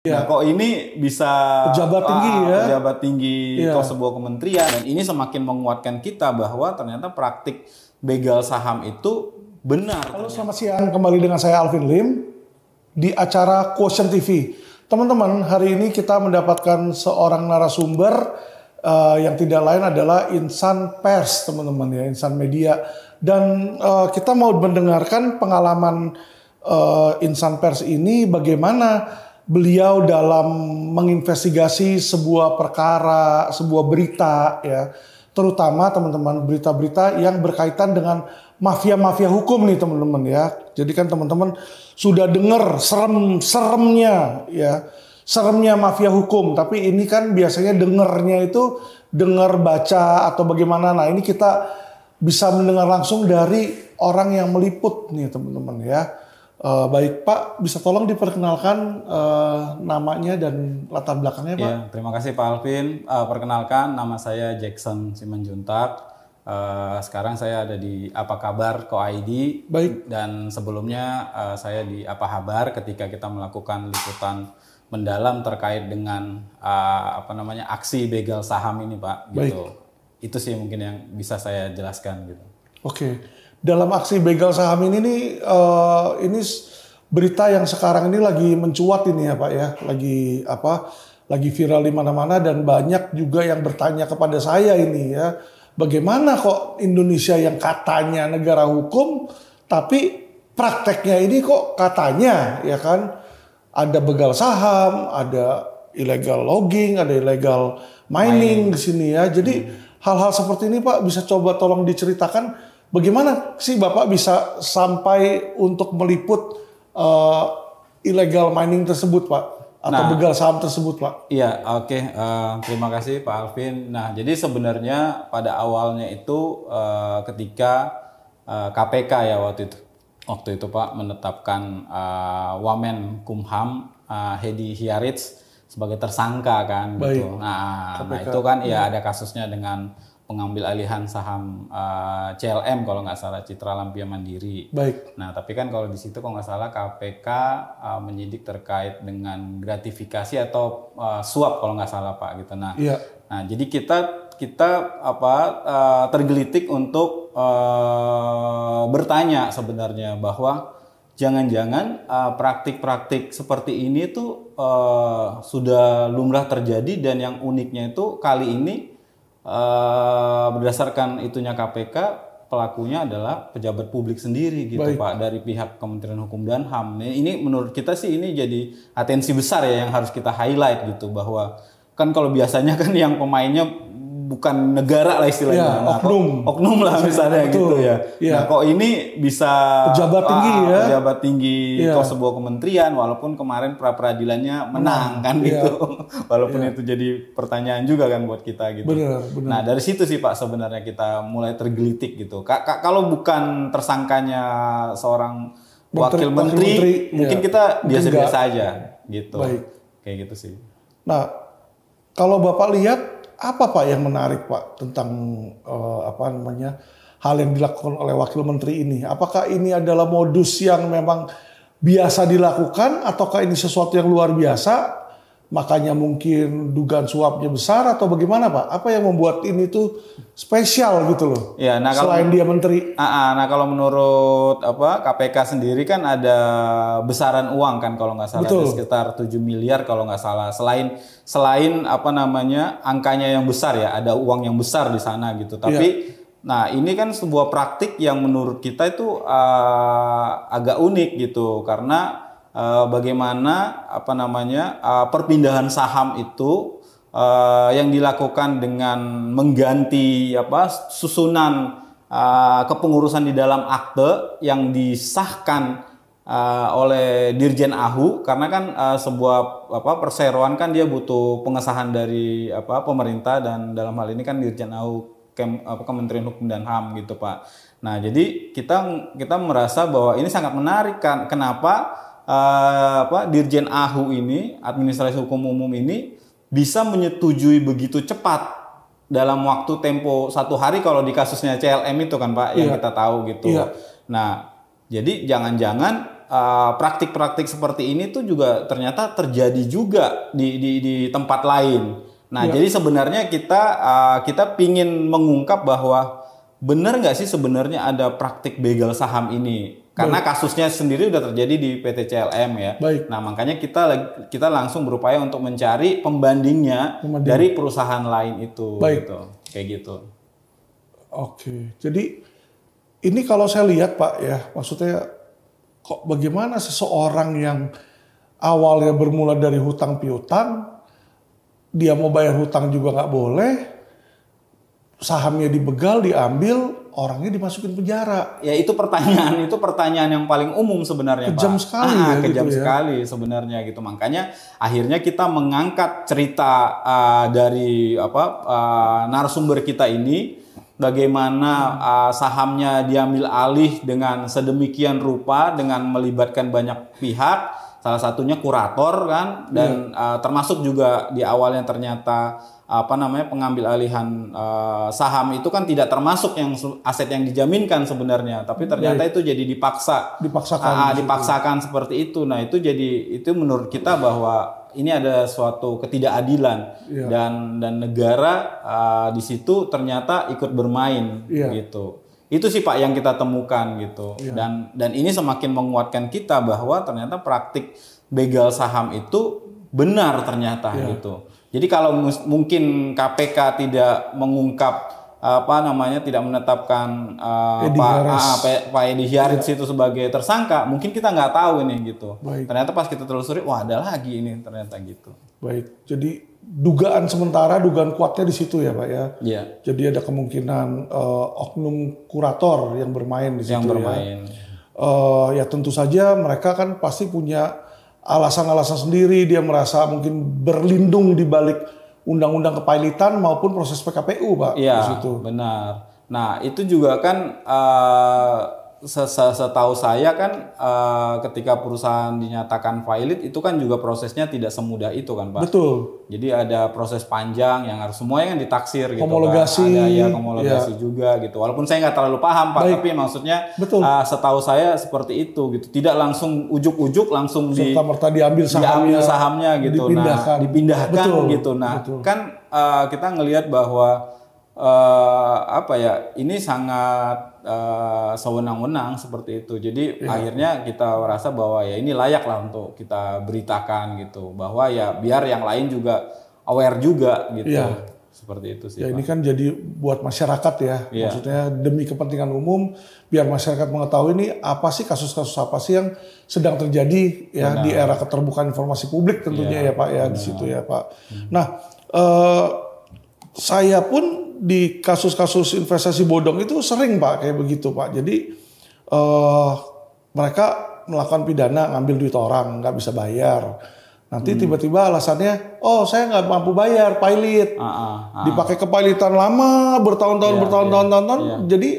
Nah, kok ini bisa pejabat tinggi ya, pejabat tinggi kok sebuah kementerian, dan ini semakin menguatkan kita bahwa ternyata praktik begal saham itu benar. Halo, selamat siang, kembali dengan saya Alvin Lim di acara Quotient TV. Teman-teman, hari ini kita mendapatkan seorang narasumber yang tidak lain adalah insan pers, teman-teman ya, insan media. Dan kita mau mendengarkan pengalaman insan pers ini, bagaimana beliau dalam menginvestigasi sebuah perkara, sebuah berita ya, terutama teman-teman berita-berita yang berkaitan dengan mafia-mafia hukum nih teman-teman ya. Jadi kan teman-teman sudah dengar seremnya ya, seremnya mafia hukum, tapi ini kan biasanya dengernya itu dengar baca atau bagaimana. Nah, ini kita bisa mendengar langsung dari orang yang meliput nih teman-teman ya. Baik Pak, bisa tolong diperkenalkan namanya dan latar belakangnya Pak? Ya, terima kasih Pak Alvin. Perkenalkan, nama saya Jackson Simanjuntak. Sekarang saya ada di Apa Kabar Co.id. Baik. Dan sebelumnya saya di Apa Habar ketika kita melakukan liputan mendalam terkait dengan aksi begal saham ini Pak. Gitu. Baik. Itu sih mungkin yang bisa saya jelaskan gitu. Oke. Dalam aksi begal saham ini nih, ini berita yang sekarang ini lagi mencuat ini ya Pak ya, lagi viral di mana-mana dan banyak juga yang bertanya kepada saya ini ya, bagaimana kok Indonesia yang katanya negara hukum, tapi prakteknya ini kok katanya ya kan, ada begal saham, ada illegal logging, ada illegal mining di sini ya. Jadi hal-hal seperti ini Pak bisa coba tolong diceritakan. Bagaimana sih Bapak bisa sampai untuk meliput illegal mining tersebut Pak? Atau begal saham tersebut Pak? Iya, oke. Terima kasih Pak Alvin. Nah, jadi sebenarnya pada awalnya itu ketika KPK ya waktu itu Pak menetapkan Wamen Kumham Hedi Hiarits sebagai tersangka kan. Baik. Gitu. Nah itu kan ya ada kasusnya dengan pengambil alihan saham CLM kalau nggak salah, Citra Lampia Mandiri. Baik. Nah tapi kan kalau di situ kalau nggak salah KPK menyidik terkait dengan gratifikasi atau suap kalau nggak salah Pak gitu. Nah, nah jadi kita tergelitik untuk bertanya sebenarnya bahwa jangan-jangan praktik-praktik seperti ini tuh sudah lumrah terjadi, dan yang uniknya itu kali ini berdasarkan itunya KPK, pelakunya adalah pejabat publik sendiri gitu. Baik. Pak, dari pihak Kementerian Hukum dan HAM. Ini menurut kita sih ini jadi atensi besar ya yang harus kita highlight gitu, bahwa kan kalau biasanya kan yang pemainnya bukan negara lah istilahnya, ya, oknum lah misalnya. Betul. Gitu ya. Nah kok ini bisa pejabat tinggi ya, pejabat tinggi kok sebuah kementerian, walaupun kemarin pra peradilannya menang kan gitu, walaupun itu jadi pertanyaan juga kan buat kita gitu. Benar. Nah dari situ sih Pak sebenarnya kita mulai tergelitik gitu. Kalau bukan tersangkanya seorang wakil menteri mungkin kita biasa-biasa aja gitu. Baik. Kayak gitu sih. Nah kalau Bapak lihat, apa Pak yang menarik Pak tentang hal yang dilakukan oleh wakil menteri ini? Apakah ini adalah modus yang memang biasa dilakukan, ataukah ini sesuatu yang luar biasa? Makanya mungkin dugaan suapnya besar, atau bagaimana Pak? Apa yang membuat ini tuh spesial gitu loh? Ya, nah selain dia menteri. Nah kalau menurut KPK sendiri kan ada besaran uang kan kalau nggak salah, ada sekitar 7 miliar kalau nggak salah. Selain angkanya yang besar ya, ada uang yang besar di sana gitu. Tapi nah ini kan sebuah praktik yang menurut kita itu agak unik gitu, karena bagaimana perpindahan saham itu yang dilakukan dengan mengganti susunan kepengurusan di dalam akte yang disahkan oleh Dirjen AHU, karena kan sebuah perseroan kan dia butuh pengesahan dari pemerintah, dan dalam hal ini kan Dirjen AHU Kementerian Hukum dan HAM gitu Pak. Nah jadi kita merasa bahwa ini sangat menarik kan, kenapa Dirjen AHU ini, Administrasi Hukum Umum ini bisa menyetujui begitu cepat dalam waktu tempo 1 hari kalau di kasusnya CLM itu kan Pak, yang kita tahu gitu. Nah, jadi jangan-jangan praktik-praktik seperti ini tuh juga ternyata terjadi juga di tempat lain. Nah, jadi sebenarnya kita pingin mengungkap bahwa benar nggak sih sebenarnya ada praktik begal saham ini? Karena kasusnya sendiri udah terjadi di PT CLM ya. Baik. Nah, makanya kita langsung berupaya untuk mencari pembandingnya dari perusahaan lain itu. Baik. Gitu. Kayak gitu. Oke, jadi ini kalau saya lihat Pak ya, maksudnya kok bagaimana seseorang yang awalnya bermula dari hutang piutang, dia mau bayar hutang juga nggak boleh, sahamnya dibegal, diambil, orangnya dimasukin penjara. Ya itu pertanyaan yang paling umum sebenarnya, kejam Pak. Sekali ya, kejam gitu sekali sebenarnya gitu. Makanya akhirnya kita mengangkat cerita dari narasumber kita ini, bagaimana sahamnya diambil alih dengan sedemikian rupa dengan melibatkan banyak pihak, salah satunya kurator kan, dan termasuk juga di awalnya ternyata pengambil alihan saham itu kan tidak termasuk yang aset yang dijaminkan sebenarnya, tapi ternyata itu jadi dipaksakan seperti itu. Nah, itu menurut kita bahwa ini ada suatu ketidakadilan dan negara di situ ternyata ikut bermain gitu. Itu sih Pak yang kita temukan gitu. Dan ini semakin menguatkan kita bahwa ternyata praktik begal saham itu benar ternyata gitu. Jadi kalau mungkin KPK tidak mengungkap tidak menetapkan Pak Edi Hiaris itu sebagai tersangka, mungkin kita nggak tahu ini gitu. Baik. Ternyata pas kita telusuri, wah ada lagi ini ternyata gitu. Baik, jadi dugaan kuatnya di situ ya Pak ya. Iya. Jadi ada kemungkinan oknum kurator yang bermain di situ. Yang bermain. Ya tentu saja mereka kan pasti punya alasan-alasan sendiri, dia merasa mungkin berlindung di balik undang-undang kepailitan maupun proses PKPU, Pak. Iya, di situ. Benar. Nah, itu juga kan setahu saya kan ketika perusahaan dinyatakan valid itu kan juga prosesnya tidak semudah itu kan, Pak. Betul. Jadi ada proses panjang yang harus semuanya kan ditaksir gitu, homologasi, Pak. Ada homologasi juga gitu. Walaupun saya nggak terlalu paham, Pak, tapi maksudnya setahu saya seperti itu gitu. Tidak langsung ujuk-ujuk langsung serta-merta diambil sahamnya gitu. Dipindahkan gitu. Nah, kan kita ngelihat bahwa ini sangat sewenang-wenang seperti itu. Jadi akhirnya kita merasa bahwa ya ini layak lah untuk kita beritakan gitu, bahwa ya biar yang lain juga aware juga gitu. Seperti itu sih. Ya Pak. Ini kan jadi buat masyarakat ya. Maksudnya demi kepentingan umum, biar masyarakat mengetahui ini apa sih kasus-kasus apa sih yang sedang terjadi ya di era keterbukaan informasi publik tentunya ya Pak ya di situ ya Pak. Nah, saya pun di kasus-kasus investasi bodong itu sering Pak kayak begitu Pak. Jadi mereka melakukan pidana, ngambil duit orang, nggak bisa bayar. Nanti tiba-tiba alasannya, oh saya nggak mampu bayar, pilot. Dipakai kepailitan lama, bertahun-tahun. Jadi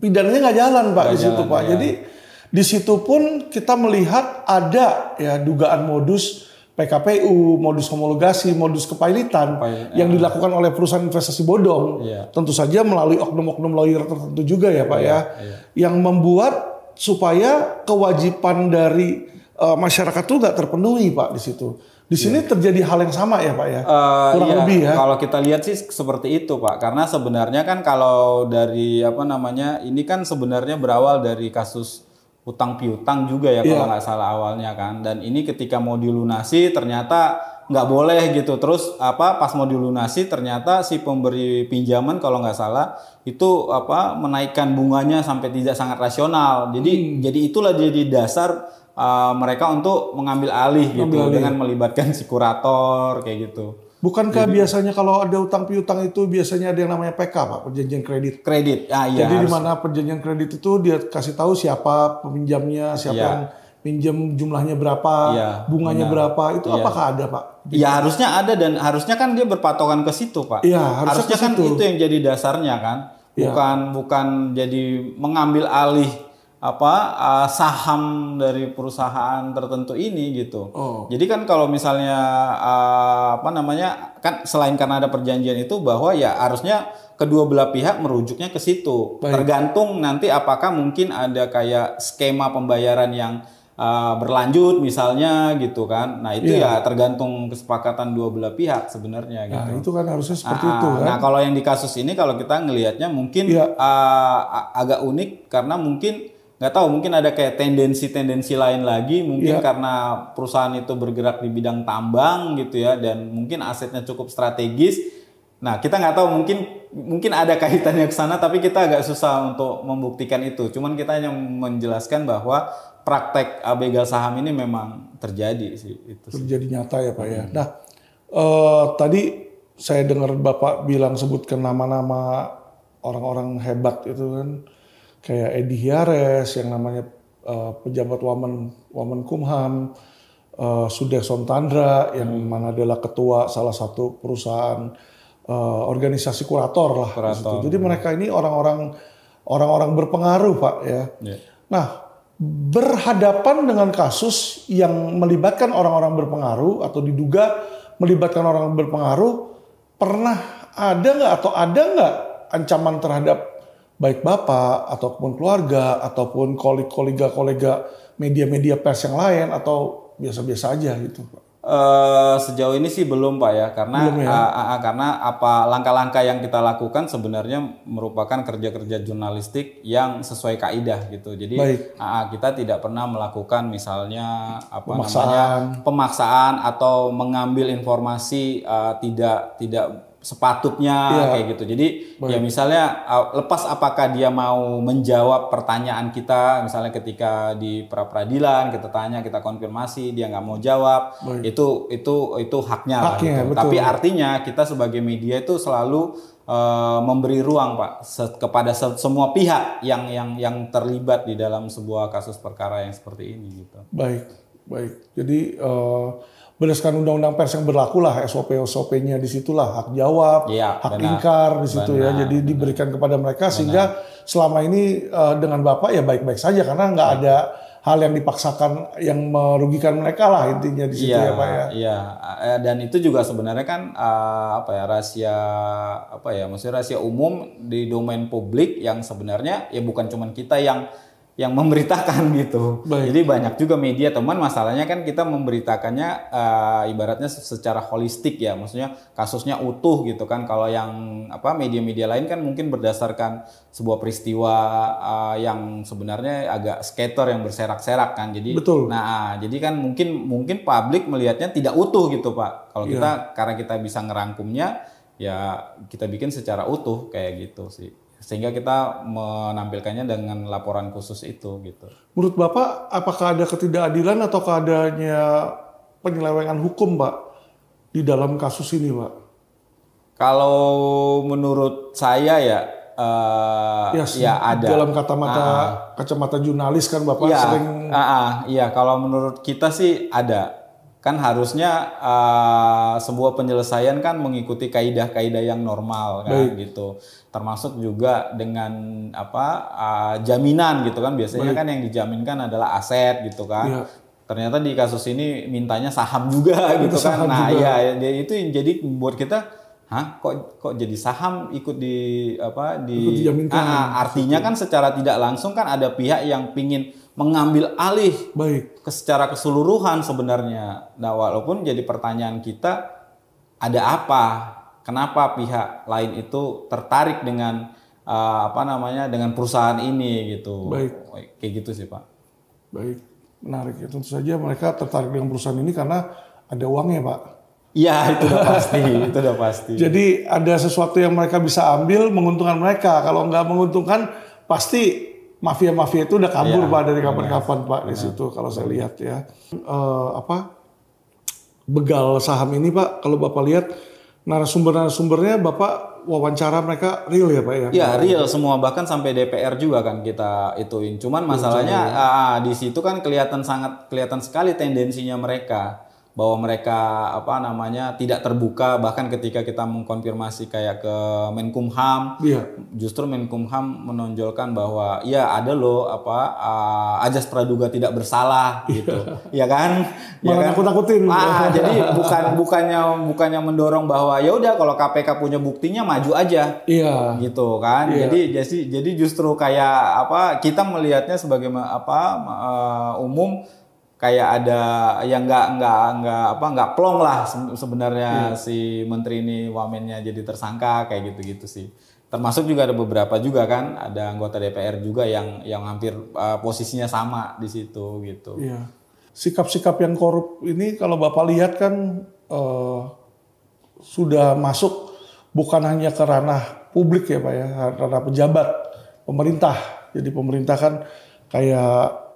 pidananya nggak jalan Pak di situ Pak. Jadi di situ pun kita melihat ada ya dugaan modus PKPU, modus homologasi, modus kepailitan yang dilakukan oleh perusahaan investasi bodong. Tentu saja melalui oknum-oknum lawyer tertentu juga ya Pak yang membuat supaya kewajiban dari masyarakat itu nggak terpenuhi Pak di situ. Di sini terjadi hal yang sama ya Pak ya, kurang lebih ya. Kalau kita lihat sih seperti itu Pak, karena sebenarnya kan kalau dari ini kan sebenarnya berawal dari kasus utang piutang juga ya kalau nggak salah awalnya kan, dan ini ketika mau dilunasi ternyata nggak boleh gitu. Terus pas mau dilunasi ternyata si pemberi pinjaman kalau nggak salah itu menaikkan bunganya sampai tidak sangat rasional. Jadi itulah jadi dasar mereka untuk mengambil alih dengan melibatkan si kurator kayak gitu. Bukankah biasanya kalau ada utang piutang itu biasanya ada yang namanya PK Pak, perjanjian kredit. Iya. Jadi di mana perjanjian kredit itu dia kasih tahu siapa peminjamnya, siapa yang pinjam jumlahnya berapa, bunganya berapa, itu apakah ada Pak? Ya harusnya ada, dan harusnya kan dia berpatokan ke situ Pak. Iya, harusnya kan itu yang jadi dasarnya kan. Bukan jadi mengambil alih saham dari perusahaan tertentu ini gitu. Jadi kan kalau misalnya kan selain karena ada perjanjian itu bahwa ya harusnya kedua belah pihak merujuknya ke situ. Tergantung nanti apakah mungkin ada kayak skema pembayaran yang berlanjut misalnya gitu kan. Nah itu ya tergantung kesepakatan dua belah pihak sebenarnya gitu. Nah itu kan harusnya seperti itu kan. Nah kalau yang di kasus ini kalau kita ngelihatnya mungkin agak unik karena mungkin nggak tahu mungkin ada kayak tendensi lain lagi mungkin karena perusahaan itu bergerak di bidang tambang gitu ya dan mungkin asetnya cukup strategis. Nah kita nggak tahu mungkin ada kaitannya ke sana tapi kita agak susah untuk membuktikan itu. Cuman kita hanya menjelaskan bahwa praktek begal saham ini memang terjadi sih. Terjadi nyata ya Pak ya. Nah tadi saya dengar Bapak sebutkan nama-nama orang-orang hebat itu kan. Kayak Edi Hiares yang namanya pejabat Wamenkumham, Sudekson Tandra yang mana adalah ketua salah satu perusahaan organisasi kurator lah. Jadi mereka ini orang-orang berpengaruh Pak ya. Nah berhadapan dengan kasus yang melibatkan orang-orang berpengaruh atau diduga melibatkan orang berpengaruh, pernah ada nggak ancaman terhadap baik Bapak ataupun keluarga ataupun kolega media-media pers yang lain atau biasa-biasa aja gitu Pak? Sejauh ini sih belum Pak ya karena karena langkah-langkah yang kita lakukan sebenarnya merupakan kerja-kerja jurnalistik yang sesuai kaidah gitu. Jadi kita tidak pernah melakukan misalnya pemaksaan atau mengambil informasi tidak sepatutnya kayak gitu. Jadi ya misalnya lepas apakah dia mau menjawab pertanyaan kita misalnya ketika di pra-peradilan kita tanya kita konfirmasi dia nggak mau jawab itu haknya lah gitu. Tapi artinya kita sebagai media itu selalu memberi ruang Pak kepada semua pihak yang terlibat di dalam sebuah kasus perkara yang seperti ini gitu. Baik. Jadi berdasarkan undang-undang pers yang berlaku lah SOP-nya disitulah hak jawab, hak ingkar di situ ya. Jadi diberikan kepada mereka sehingga selama ini dengan Bapak ya baik-baik saja karena nggak ada hal yang dipaksakan yang merugikan mereka lah intinya di situ ya Pak ya. Iya, dan itu juga sebenarnya kan maksudnya rahasia umum di domain publik yang sebenarnya ya bukan cuma kita yang memberitakan gitu. Jadi banyak juga media teman masalahnya kan kita memberitakannya ibaratnya secara holistik ya, maksudnya kasusnya utuh gitu kan. Kalau yang media-media lain kan mungkin berdasarkan sebuah peristiwa yang sebenarnya agak skater yang berserak-serak kan. Jadi jadi kan mungkin publik melihatnya tidak utuh gitu Pak. Kalau kita karena kita bisa ngerangkumnya ya kita bikin secara utuh kayak gitu sih. Sehingga kita menampilkannya dengan laporan khusus itu gitu. Menurut Bapak, apakah ada ketidakadilan atau adanya penyelewengan hukum Pak di dalam kasus ini Pak? Kalau menurut saya ya ada. Dalam kacamata jurnalis kan Bapak sering. Kalau menurut kita sih ada. Kan harusnya sebuah penyelesaian kan mengikuti kaidah-kaidah yang normal kan gitu. Termasuk juga dengan jaminan gitu kan. Biasanya kan yang dijaminkan adalah aset gitu kan. Ternyata di kasus ini mintanya saham juga gitu kan. Nah itu yang jadi buat kita kok jadi saham ikut artinya kan secara tidak langsung kan ada pihak yang pingin mengambil alih secara keseluruhan sebenarnya. Nah, walaupun jadi pertanyaan kita ada apa? Kenapa pihak lain itu tertarik dengan dengan perusahaan ini gitu. Kayak gitu sih, Pak. Baik, menarik ya. Tentu saja mereka tertarik dengan perusahaan ini karena ada uangnya, Pak. Iya, itu udah pasti. Jadi ada sesuatu yang mereka bisa ambil menguntungkan mereka. Kalau nggak menguntungkan pasti mafia-mafia itu udah kabur Pak dari kapan-kapan Pak di situ kalau saya lihat ya. Begal saham ini Pak, kalau Bapak lihat narasumbernya Bapak wawancara mereka real ya Pak ya? Iya real semua, bahkan sampai DPR juga kan kita ituin. Cuman masalahnya di situ kan kelihatan sekali tendensinya mereka. Bahwa mereka tidak terbuka, bahkan ketika kita mengkonfirmasi kayak ke Menkumham, justru Menkumham menonjolkan bahwa ya ada loh ajas praduga tidak bersalah gitu, ya kan? Malah nakut-nakutin. Jadi bukannya mendorong bahwa ya udah kalau KPK punya buktinya maju aja, gitu kan? Jadi justru kayak kita melihatnya sebagai umum. kayak ada yang nggak plong lah sebenarnya si menteri ini wamennya jadi tersangka kayak gitu-gitu sih. Termasuk juga ada beberapa juga kan, ada anggota DPR juga yang hampir posisinya sama di situ gitu. Iya. Sikap-sikap yang korup ini kalau Bapak lihat kan sudah masuk bukan hanya ke ranah publik ya Pak ya, ranah pejabat pemerintah. Jadi pemerintah kan kayak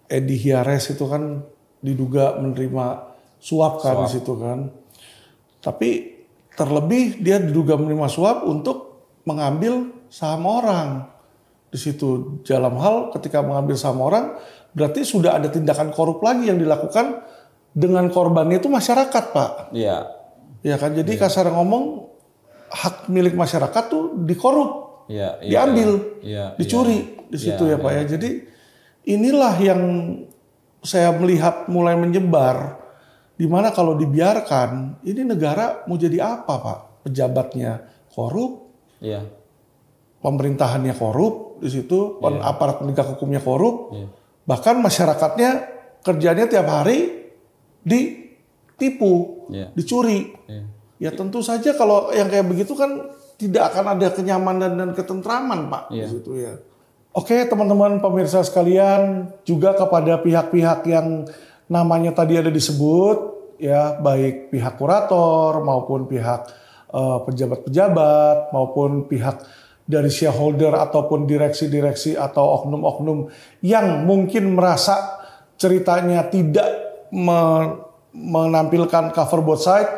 Edi Hiares itu kan diduga menerima suap kan di situ kan. Tapi terlebih dia diduga menerima suap untuk mengambil saham orang di situ. Dalam hal ketika mengambil saham orang berarti sudah ada tindakan korup lagi yang dilakukan dengan korbannya itu masyarakat Pak. Iya. Ya kan jadi kasar ngomong hak milik masyarakat tuh dikorup, diambil, dicuri di situ ya Pak ya. Jadi inilah yang saya melihat mulai menyebar, di mana kalau dibiarkan, ini negara mau jadi apa Pak? Pejabatnya korup, pemerintahannya korup di situ, aparat penegak hukumnya korup, bahkan masyarakatnya kerjanya tiap hari ditipu, dicuri. Ya tentu saja kalau yang kayak begitu kan tidak akan ada kenyamanan dan ketentraman Pak di situ ya. Oke teman-teman pemirsa sekalian, juga kepada pihak-pihak yang namanya tadi ada disebut ya, baik pihak kurator maupun pihak pejabat-pejabat maupun pihak dari shareholder ataupun direksi-direksi atau oknum-oknum yang mungkin merasa ceritanya tidak menampilkan cover both side,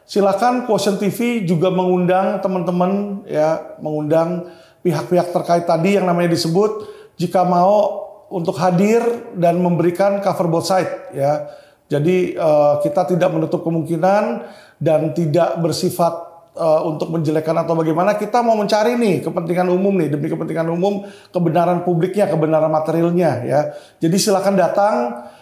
silakan Quotient TV juga mengundang teman-teman ya, mengundang pihak-pihak terkait tadi yang namanya disebut jika mau untuk hadir dan memberikan cover both side ya. Jadi kita tidak menutup kemungkinan dan tidak bersifat untuk menjelekkan atau bagaimana. Kita mau mencari nih kepentingan umum nih, demi kepentingan umum, kebenaran publiknya, kebenaran materialnya ya. Jadi silakan datang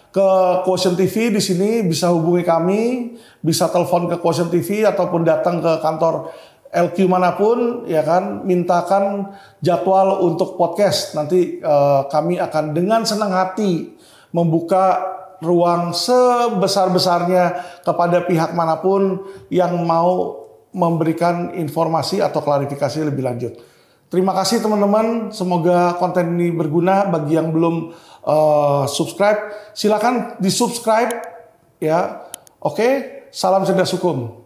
ke Quotient TV di sini, bisa hubungi kami, bisa telepon ke Quotient TV ataupun datang ke kantor LQ manapun ya kan, mintakan jadwal untuk podcast. Nanti kami akan dengan senang hati membuka ruang sebesar-besarnya kepada pihak manapun yang mau memberikan informasi atau klarifikasi lebih lanjut. Terima kasih teman-teman, semoga konten ini berguna. Bagi yang belum subscribe, silakan di subscribe ya. Oke, salam cerdas hukum.